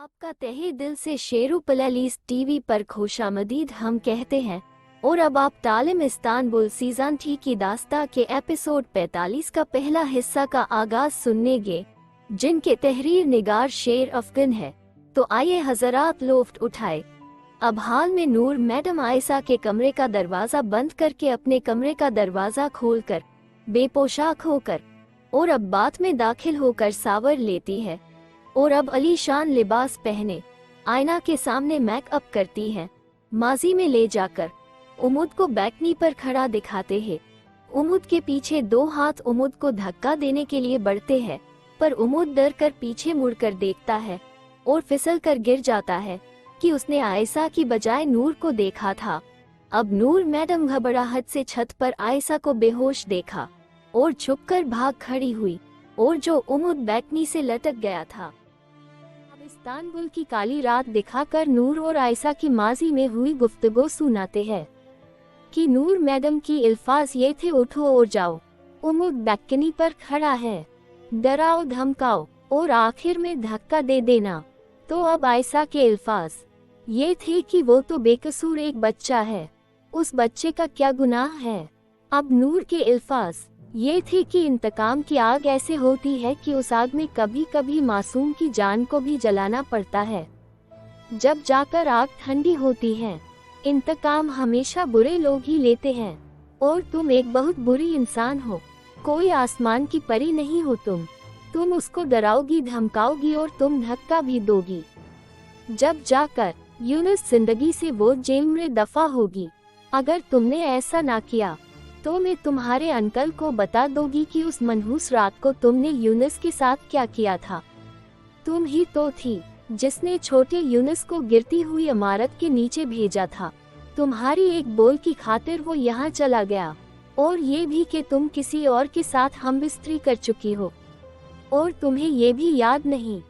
आपका तहे दिल से शेरू पलालीस टीवी पर खुशामदीद हम कहते हैं। और अब आप तालिम इस्तानबुल सीजन 3 की दास्ता के एपिसोड 45 का पहला हिस्सा का आगाज सुननेगे, जिनके तहरीर निगार शेर अफगन है। तो आइए हजरात लोफ्ट उठाए। अब हाल में नूर मैडम आयशा के कमरे का दरवाजा बंद करके अपने कमरे का दरवाजा खोलकर बेपोशाक होकर और अब बात में दाखिल होकर सावर लेती है और अब अलीशान लिबास पहने आईना के सामने मेकअप करती है। माजी में ले जाकर उमुद को बैकनी पर खड़ा दिखाते हैं। उमुद के पीछे दो हाथ उमुद को धक्का देने के लिए बढ़ते हैं, पर उमुद डर कर पीछे मुड़कर देखता है और फिसल कर गिर जाता है कि उसने आयशा की बजाय नूर को देखा था। अब नूर मैडम घबराहट से छत पर आयशा को बेहोश देखा और छुपकर भाग खड़ी हुई और जो उमुद बैकनी से लटक गया था। अब इस्तानबुल की काली रात दिखाकर नूर और आयशा की माजी में हुई गुफ्तगू सुनाते हैं कि नूर मैडम की अल्फाज ये थे, उठो और जाओ, उमुद बैकनी पर खड़ा है, डराओ धमकाओ और आखिर में धक्का दे देना। तो अब आयशा के अल्फाज ये थे कि वो तो बेकसूर एक बच्चा है, उस बच्चे का क्या गुनाह है। अब नूर के अल्फाज ये थे कि इंतकाम की आग ऐसे होती है कि उस आग में कभी कभी मासूम की जान को भी जलाना पड़ता है, जब जाकर आग ठंडी होती है। इंतकाम हमेशा बुरे लोग ही लेते हैं और तुम एक बहुत बुरी इंसान हो, कोई आसमान की परी नहीं हो। तुम उसको डराओगी धमकाओगी और तुम धक्का भी दोगी, जब जाकर यूनुस जिंदगी से वो जेल में दफा होगी। अगर तुमने ऐसा ना किया तो मैं तुम्हारे अंकल को बता दोगी कि उस मनहूस रात को तुमने यूनुस के साथ क्या किया था। तुम ही तो थी जिसने छोटे यूनुस को गिरती हुई इमारत के नीचे भेजा था। तुम्हारी एक बोल की खातिर वो यहाँ चला गया, और ये भी कि तुम किसी और के साथ हमबिस्तरी कर चुकी हो और तुम्हें ये भी याद नहीं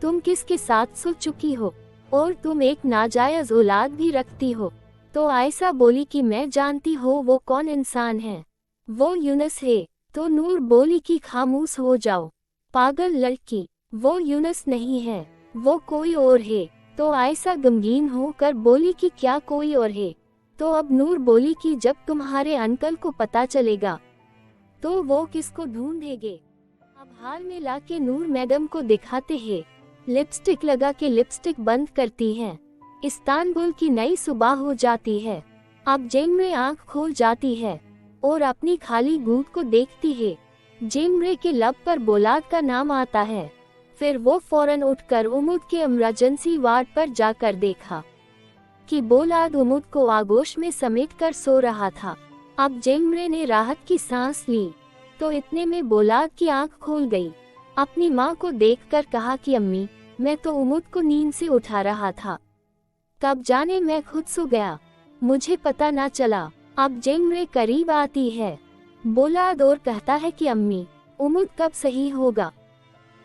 तुम किसके साथ सो चुकी हो, और तुम एक नाजायज औलाद भी रखती हो। तो आयशा बोली कि मैं जानती हो वो कौन इंसान है, वो यूनुस है। तो नूर बोली कि खामोश हो जाओ पागल लड़की, वो यूनुस नहीं है, वो कोई और है। तो आयशा गमगीन होकर बोली कि क्या कोई और है। तो अब नूर बोली कि जब तुम्हारे अंकल को पता चलेगा तो वो किसको ढूंढेंगे। अब हाल में लाके नूर मैडम को दिखाते हैं, लिपस्टिक लगा के लिपस्टिक बंद करती हैं। इस्तानबुल की नई सुबह हो जाती है। अब जेमरे आंख खोल जाती है और अपनी खाली गूद को देखती है। जेमरे के लब पर बोलाद का नाम आता है। फिर वो फौरन उठकर उमुद के इमरजेंसी वार्ड पर जाकर देखा कि बोलाद उमुद को आगोश में समेटकर सो रहा था। अब जेमरे ने राहत की सांस ली तो इतने में बोलाद की आंख खोल गई। अपनी माँ को देखकर कहा कि अम्मी, मैं तो उमुद को नींद से उठा रहा था, कब जाने मैं खुद सो गया, मुझे पता ना चला। अब जेमरे करीब आती है बोलाद और कहता है कि अम्मी, उमुद कब सही होगा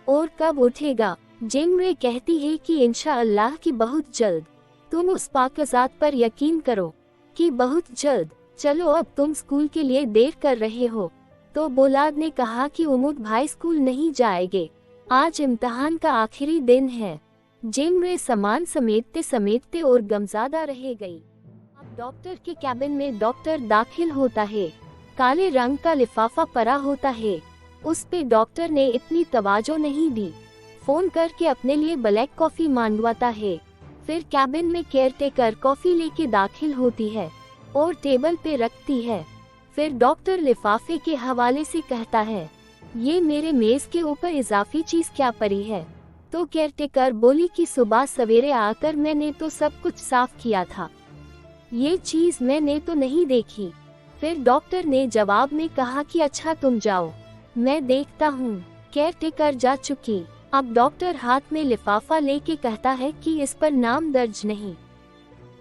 और कब उठेगा। जेमरे कहती है कि इंशाअल्लाह की बहुत जल्द, तुम उस पाकज़ात पर यकीन करो कि बहुत जल्द। चलो अब तुम स्कूल के लिए देर कर रहे हो। तो बोलाद ने कहा कि उमुद भाई स्कूल नहीं जाएंगे, आज इम्तिहान का आखिरी दिन है। जेमरे सामान समेटते समेटते और गमज़ादा रह गई। अब डॉक्टर के कैबिन में डॉक्टर दाखिल होता है। काले रंग का लिफाफा पड़ा होता है, उस पे डॉक्टर ने इतनी तवज्जो नहीं दी। फोन करके अपने लिए ब्लैक कॉफी मांगवाता है। फिर कैबिन में केयरटेकर कॉफी लेके दाखिल होती है और टेबल पे रखती है। फिर डॉक्टर लिफाफे के हवाले से कहता है, ये मेरे मेज के ऊपर इजाफी चीज क्या पड़ी है। तो केयरटेकर बोली कि सुबह सवेरे आकर मैंने तो सब कुछ साफ किया था, ये चीज मैंने तो नहीं देखी। फिर डॉक्टर ने जवाब में कहा कि अच्छा तुम जाओ, मैं देखता हूँ। केयरटेकर जा चुकी। अब डॉक्टर हाथ में लिफाफा लेके कहता है कि इस पर नाम दर्ज नहीं,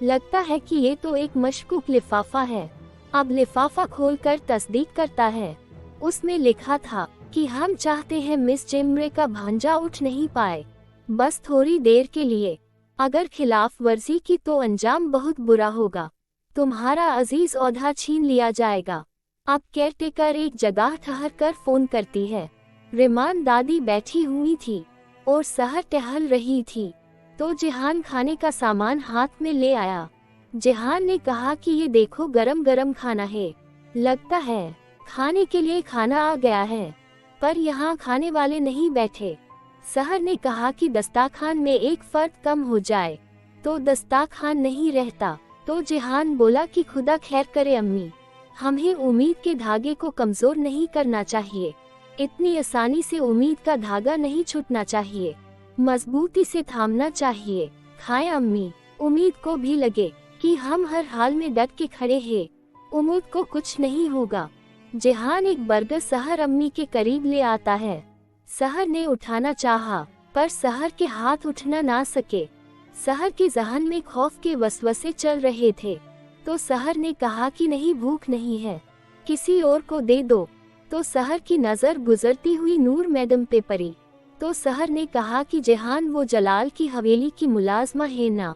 लगता है कि ये तो एक मशकूक लिफाफा है। अब लिफाफा खोलकर तस्दीक करता है, उसमें लिखा था कि हम चाहते हैं मिस जेमरे का भांजा उठ नहीं पाए, बस थोड़ी देर के लिए। अगर खिलाफ वर्जी की तो अंजाम बहुत बुरा होगा, तुम्हारा अजीज औहदा छीन लिया जाएगा। अब केयरटेकर एक जगह ठहर कर फोन करती है। रिमान दादी बैठी हुई थी और सहर टहल रही थी। तो जेहान खाने का सामान हाथ में ले आया। जेहान ने कहा कि ये देखो गरम गरम खाना है, लगता है खाने के लिए खाना आ गया है, पर यहाँ खाने वाले नहीं बैठे। सहर ने कहा कि दस्तरखान में एक फर्द कम हो जाए तो दस्तरखान नहीं रहता। तो जेहान बोला कि खुदा खैर करे अम्मी, हमें उम्मीद के धागे को कमजोर नहीं करना चाहिए, इतनी आसानी से उम्मीद का धागा नहीं छूटना चाहिए, मजबूती से थामना चाहिए। खाएं अम्मी, उम्मीद को भी लगे कि हम हर हाल में डट के खड़े हैं, उम्मीद को कुछ नहीं होगा। जेहान एक बर्गर सहर अम्मी के करीब ले आता है। सहर ने उठाना चाहा, पर सहर के हाथ उठना ना सके। सहर के जहन में खौफ के वसवसे चल रहे थे। तो सहर ने कहा कि नहीं, भूख नहीं है, किसी और को दे दो। तो सहर की नजर गुजरती हुई नूर मैडम पे पड़ी। तो सहर ने कहा कि जेहान वो जलाल की हवेली की मुलाजमा है ना।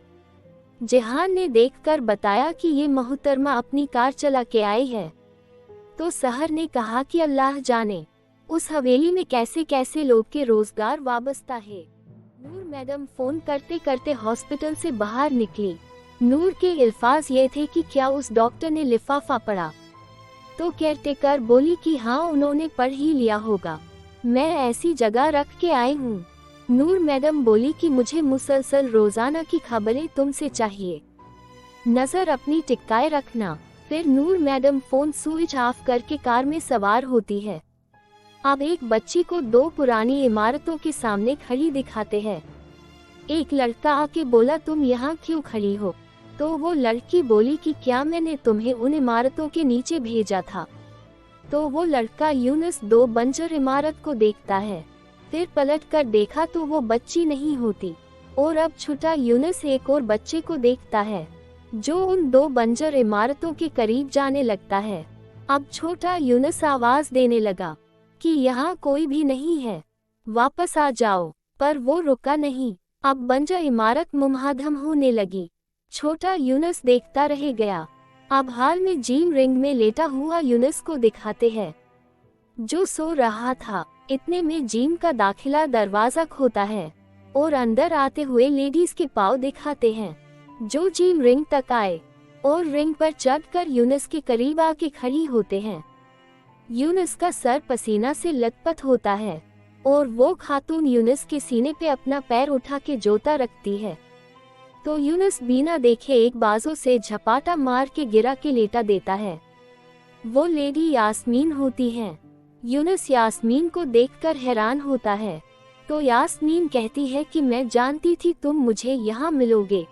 जेहान ने देखकर बताया कि ये मोहतरमा अपनी कार चला के आई है। तो सहर ने कहा कि अल्लाह जाने उस हवेली में कैसे कैसे लोग के रोजगार वाबस्ता है। नूर मैडम फोन करते करते हॉस्पिटल से बाहर निकली। नूर के अल्फाज ये थे कि क्या उस डॉक्टर ने लिफाफा पढ़ा। तो केयरटेकर बोली कि हाँ, उन्होंने पढ़ ही लिया होगा, मैं ऐसी जगह रख के आई हूँ। नूर मैडम बोली कि मुझे मुसलसल रोजाना की खबरें तुमसे चाहिए, नजर अपनी टिकाए रखना। फिर नूर मैडम फोन स्विच ऑफ करके कार में सवार होती है। अब एक बच्ची को दो पुरानी इमारतों के सामने खड़ी दिखाते हैं। एक लड़का आके बोला, तुम यहाँ क्यों खड़ी हो। तो वो लड़की बोली कि क्या मैंने तुम्हें उन इमारतों के नीचे भेजा था। तो वो लड़का यूनुस दो बंजर इमारत को देखता है, फिर पलट कर देखा तो वो बच्ची नहीं होती। और अब छोटा यूनुस एक और बच्चे को देखता है जो उन दो बंजर इमारतों के करीब जाने लगता है। अब छोटा यूनुस आवाज देने लगा कि यहाँ कोई भी नहीं है, वापस आ जाओ, पर वो रुका नहीं। अब बंजर इमारत मुमहादम होने लगी। छोटा यूनुस देखता रह गया। अब हाल में जिम रिंग में लेटा हुआ यूनुस को दिखाते हैं जो सो रहा था। इतने में जिम का दाखिला दरवाजा खोता है और अंदर आते हुए लेडीज के पाँव दिखाते हैं जो जिम रिंग तक आए और रिंग पर चढ़कर यूनुस के करीब आके खड़ी होते हैं। यूनुस का सर पसीना से लथपथ होता है और वो खातून यूनुस के सीने पे अपना पैर उठा के जोता रखती है। तो यूनुस बिना देखे एक बाजू से झपाटा मार के गिरा के लेटा देता है। वो लेडी यास्मीन होती है। यूनुस यास्मीन को देखकर हैरान होता है। तो यास्मीन कहती है कि मैं जानती थी तुम मुझे यहाँ मिलोगे।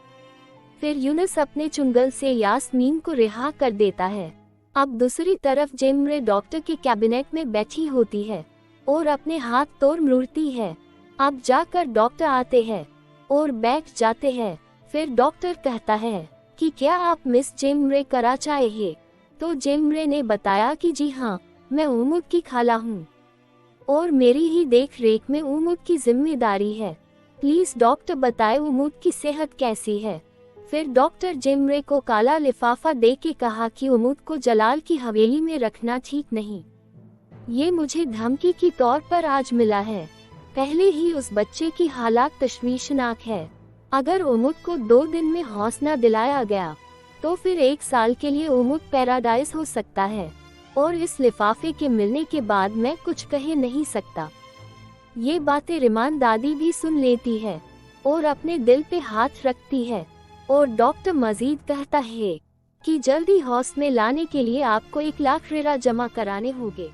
फिर यूनुस अपने चुंगल से यास्मीन को रिहा कर देता है। अब दूसरी तरफ जेमरे डॉक्टर के कैबिनेट में बैठी होती है और अपने हाथ तोड़ मुड़ती है। अब जाकर डॉक्टर आते हैं और बैठ जाते हैं। फिर डॉक्टर कहता है कि क्या आप मिस जेमरे कराचाए हैं। तो जेमरे ने बताया कि जी हाँ, मैं उमुद की खाला हूँ और मेरी ही देख रेख में उमुद की जिम्मेदारी है। प्लीज डॉक्टर बताए उमुद की सेहत कैसी है। फिर डॉक्टर जेमरे को काला लिफाफा दे के कहा कि उमुद को जलाल की हवेली में रखना ठीक नहीं, ये मुझे धमकी के तौर पर आज मिला है। पहले ही उस बच्चे की हालात तशवीशनाक है। अगर उमुद को 2 दिन में हौसला दिलाया गया तो फिर 1 साल के लिए उमुद पैराडाइज हो सकता है और इस लिफाफे के मिलने के बाद मैं कुछ कह नहीं सकता। ये बातें रिमान दादी भी सुन लेती है और अपने दिल पे हाथ रखती है। और डॉक्टर मजीद कहता है कि जल्दी हौस में लाने के लिए आपको 1 लाख रिरा जमा कराने होंगे।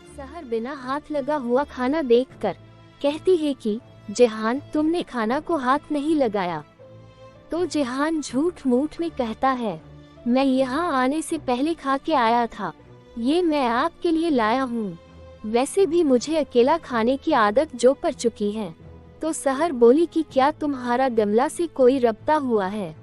सहर बिना हाथ लगा हुआ खाना देखकर कहती है कि जेहान, तुमने खाना को हाथ नहीं लगाया। तो जेहान झूठ मूठ में कहता है, मैं यहाँ आने से पहले खा के आया था, ये मैं आपके लिए लाया हूँ। वैसे भी मुझे अकेला खाने की आदत जो पड़ चुकी है। तो सहर बोली कि क्या तुम्हारा डमला से कोई रब्ता हुआ है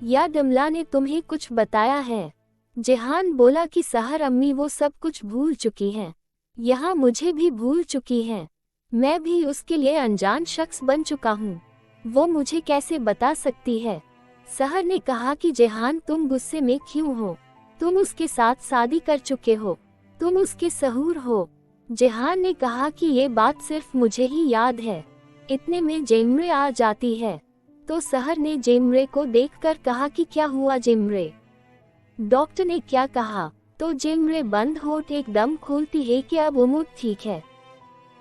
या डमला ने तुम्हें कुछ बताया है। जेहान बोला कि सहर अम्मी वो सब कुछ भूल चुकी हैं, यहाँ मुझे भी भूल चुकी हैं, मैं भी उसके लिए अनजान शख्स बन चुका हूँ, वो मुझे कैसे बता सकती है। सहर ने कहा कि जेहान, तुम गुस्से में क्यों हो, तुम उसके साथ शादी कर चुके हो, तुम उसके सहूर हो। जेहान ने कहा कि ये बात सिर्फ मुझे ही याद है, इतने में जेमरे आ जाती है। तो सहर ने जेमरे को देखकर कहा कि क्या हुआ जेमरे? डॉक्टर ने क्या कहा? तो जेमरे बंद होठ एकदम खोलती है कि अब उमुद ठीक है।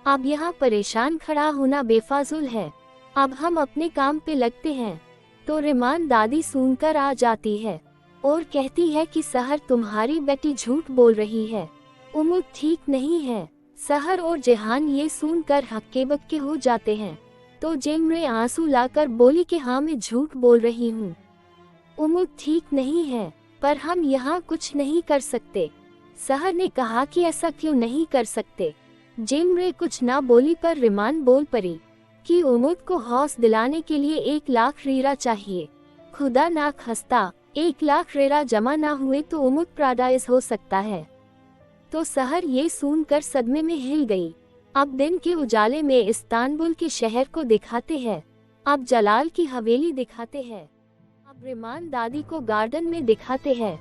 अब यहाँ परेशान खड़ा होना बेफाजुल है, अब हम अपने काम पे लगते हैं। तो रिमान दादी सुनकर आ जाती है और कहती है कि सहर तुम्हारी बेटी झूठ बोल रही है, उमुद ठीक नहीं है। सहर और जेहान ये सुनकर हक्के बक्के हो जाते हैं। तो जेमरे आंसू लाकर बोली कि हाँ मैं झूठ बोल रही हूँ, उमुद ठीक नहीं है, पर हम यहाँ कुछ नहीं कर सकते। सहर ने कहा कि ऐसा क्यों नहीं कर सकते? जेमरे कुछ ना बोली पर रिमान बोल पड़ी कि उमुद को हौस दिलाने के लिए 1 लाख रीरा चाहिए। खुदा ना खस्ता 1 लाख रीरा जमा ना हुए तो उमुद पैराडाइज हो सकता है। तो सहर ये सुनकर सदमे में हिल गई। अब दिन के उजाले में इस्तांबुल के शहर को दिखाते हैं। अब जलाल की हवेली दिखाते हैं। अब रिमान दादी को गार्डन में दिखाते हैं,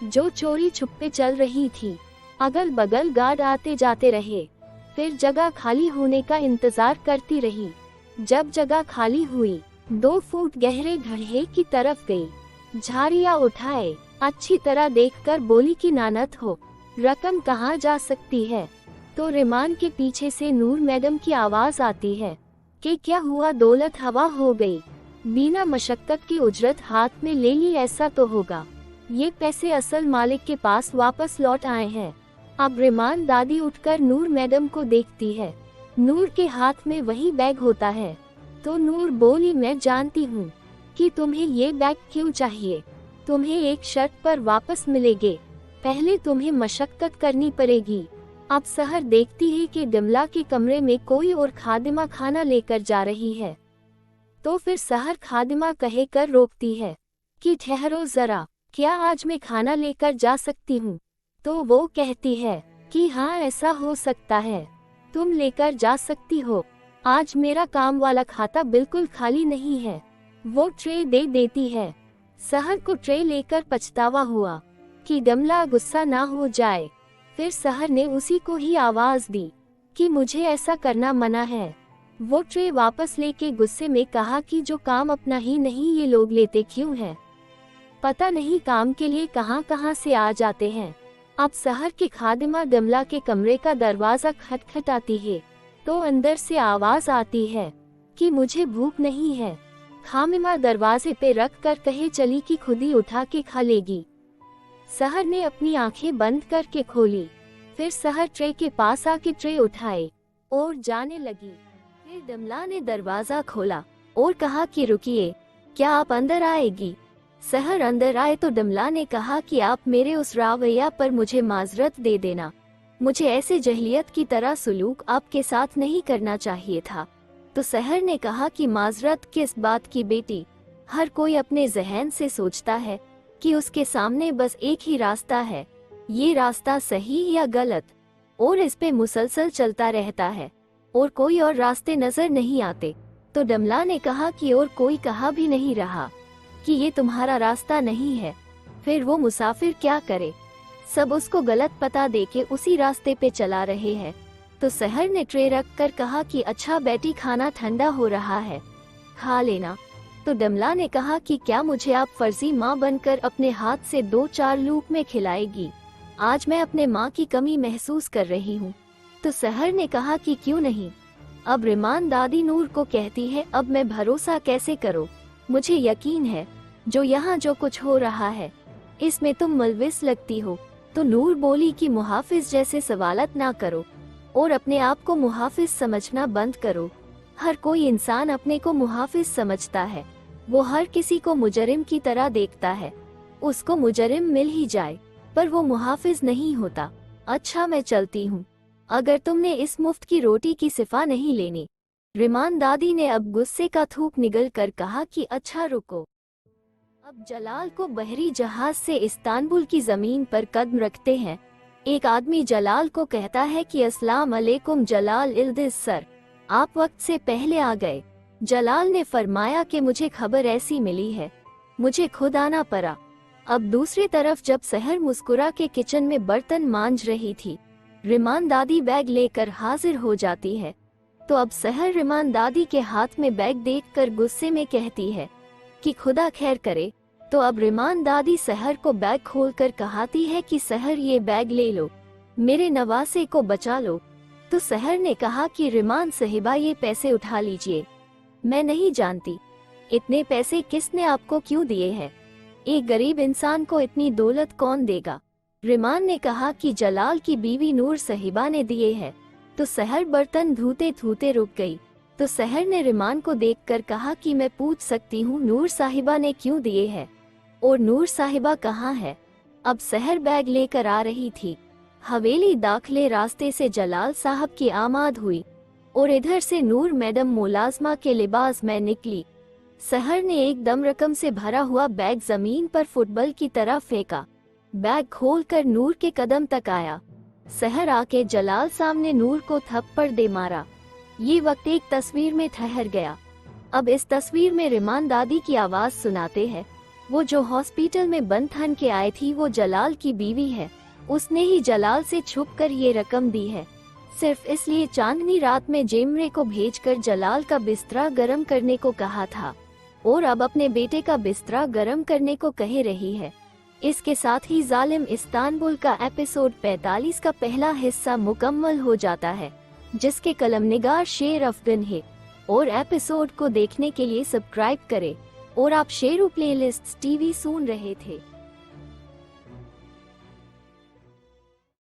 जो चोरी छुपे चल रही थी। अगल बगल गार्ड आते जाते रहे, फिर जगह खाली होने का इंतजार करती रही। जब जगह खाली हुई, 2 फुट गहरे गड्ढे की तरफ गई। झाड़ियाँ उठाए, अच्छी तरह देखकर बोली कि नानत हो, रकम कहाँ जा सकती है? तो रिमान के पीछे से नूर मैडम की आवाज आती है कि क्या हुआ, दौलत हवा हो गई? बिना मशक्कत की उजरत हाथ में ले ली, ऐसा तो होगा ये पैसे असल मालिक के पास वापस लौट आए हैं। अब रिमान दादी उठकर नूर मैडम को देखती है। नूर के हाथ में वही बैग होता है। तो नूर बोली, मैं जानती हूँ कि तुम्हें ये बैग क्यों चाहिए। तुम्हें एक शर्त पर वापस मिलेगे, पहले तुम्हें मशक्कत करनी पड़ेगी। अब सहर देखती है कि डिमला के कमरे में कोई और खादिमा खाना लेकर जा रही है। तो फिर सहर खादिमा कहकर रोकती है कि ठहरो जरा, क्या आज मैं खाना लेकर जा सकती हूँ? तो वो कहती है कि हाँ ऐसा हो सकता है, तुम लेकर जा सकती हो। आज मेरा काम वाला खाता बिल्कुल खाली नहीं है। वो ट्रे दे देती है। सहर को ट्रे लेकर पछतावा हुआ कि डिमला गुस्सा ना हो जाए। फिर सहर ने उसी को ही आवाज दी कि मुझे ऐसा करना मना है। वो ट्रे वापस लेके गुस्से में कहा कि जो काम अपना ही नहीं ये लोग लेते क्यों हैं? पता नहीं काम के लिए कहां कहां से आ जाते हैं। अब सहर के खादिमा डिमला के कमरे का दरवाजा खटखटाती है। तो अंदर से आवाज आती है कि मुझे भूख नहीं है। खामिमा दरवाजे पे रख कर कहे चली कि खुद ही उठा के खा लेगी। सहर ने अपनी आंखें बंद करके खोली। फिर सहर ट्रे के पास आके ट्रे उठाए और जाने लगी। फिर डिमला ने दरवाजा खोला और कहा कि रुकिए, क्या आप अंदर आएगी? सहर अंदर आए तो डिमला ने कहा कि आप मेरे उस रवैया पर मुझे माजरत दे देना, मुझे ऐसे जहलियत की तरह सुलूक आपके साथ नहीं करना चाहिए था। तो सहर ने कहा कि माजरत किस बात की बेटी, हर कोई अपने जहन से सोचता है कि उसके सामने बस एक ही रास्ता है, ये रास्ता सही या गलत, और इस पे मुसलसल चलता रहता है और कोई और रास्ते नजर नहीं आते। तो डिमला ने कहा कि और कोई कहा भी नहीं रहा कि ये तुम्हारा रास्ता नहीं है, फिर वो मुसाफिर क्या करे? सब उसको गलत पता देके उसी रास्ते पे चला रहे हैं। तो सहर ने ट्रे रख कर कहा कि अच्छा बेटी, खाना ठंडा हो रहा है, खा लेना। तो डिमला ने कहा कि क्या मुझे आप फर्जी माँ बनकर अपने हाथ से 2-4 लूक में खिलाएगी? आज मैं अपने माँ की कमी महसूस कर रही हूँ। तो सहर ने कहा कि क्यों नहीं। अब रिमान दादी नूर को कहती है, अब मैं भरोसा कैसे करूँ? मुझे यकीन है जो यहाँ जो कुछ हो रहा है इसमें तुम मुलविस लगती हो। तो नूर बोली कि मुहाफिज जैसे सवालत ना करो और अपने आप को मुहाफिज समझना बंद करो। हर कोई इंसान अपने को मुहाफिज समझता है, वो हर किसी को मुजरिम की तरह देखता है। उसको मुजरिम मिल ही जाए पर वो मुहाफिज नहीं होता। अच्छा मैं चलती हूँ, अगर तुमने इस मुफ्त की रोटी की सिफा नहीं लेनी। रिमान दादी ने अब गुस्से का थूक निगल कर कहा कि अच्छा रुको। अब जलाल को बहरी जहाज से इस्तांबुल की जमीन पर कदम रखते हैं। एक आदमी जलाल को कहता है कि अस्सलाम अलैकुम जलाल इल्दिस सर, आप वक्त से पहले आ गए। जलाल ने फरमाया कि मुझे खबर ऐसी मिली है, मुझे खुद आना पड़ा। अब दूसरी तरफ जब सहर मुस्कुरा के किचन में बर्तन मांज रही थी, रिमान दादी बैग लेकर हाजिर हो जाती है तो अब सहर रिमान दादी के हाथ में बैग देखकर गुस्से में कहती है कि खुदा खैर करे। तो अब रिमान दादी सहर को बैग खोलकर कहती है कि सहर ये बैग ले लो, मेरे नवासे को बचा लो। तो सहर ने कहा कि रिमान साहिबा ये पैसे उठा लीजिए, मैं नहीं जानती इतने पैसे किसने आपको क्यों दिए हैं, एक गरीब इंसान को इतनी दौलत कौन देगा। रिमान ने कहा कि जलाल की बीवी नूर साहिबा ने दिए हैं। तो सहर बर्तन धोते धोते रुक गई। तो सहर ने रिमान को देखकर कहा कि मैं पूछ सकती हूँ नूर साहिबा ने क्यों दिए हैं, और नूर साहिबा कहाँ है। अब सहर बैग लेकर आ रही थी। हवेली दाखिले रास्ते से जलाल साहब की आमद हुई और इधर से नूर मैडम मुलाजमा के लिबास में निकली। सहर ने एकदम रकम से भरा हुआ बैग जमीन पर फुटबॉल की तरह फेंका। बैग खोलकर नूर के कदम तक आया। सहर आके जलाल सामने नूर को थप्पड़ दे मारा। ये वक्त एक तस्वीर में ठहर गया। अब इस तस्वीर में रिमान दादी की आवाज सुनाते हैं। वो जो हॉस्पिटल में बंद थन के आई थी वो जलाल की बीवी है। उसने ही जलाल से छुपकर ये रकम दी है, सिर्फ इसलिए चांदनी रात में जेमरे को भेजकर जलाल का बिस्तरा गर्म करने को कहा था, और अब अपने बेटे का बिस्तरा गर्म करने को कह रही है। इसके साथ ही जालिम इस्तांबुल का एपिसोड 45 का पहला हिस्सा मुकम्मल हो जाता है, जिसके कलमनिगार शेर अफगन है। और एपिसोड को देखने के लिए सब्सक्राइब करें। और आप शेरू प्लेलिस्ट टीवी सुन रहे थे।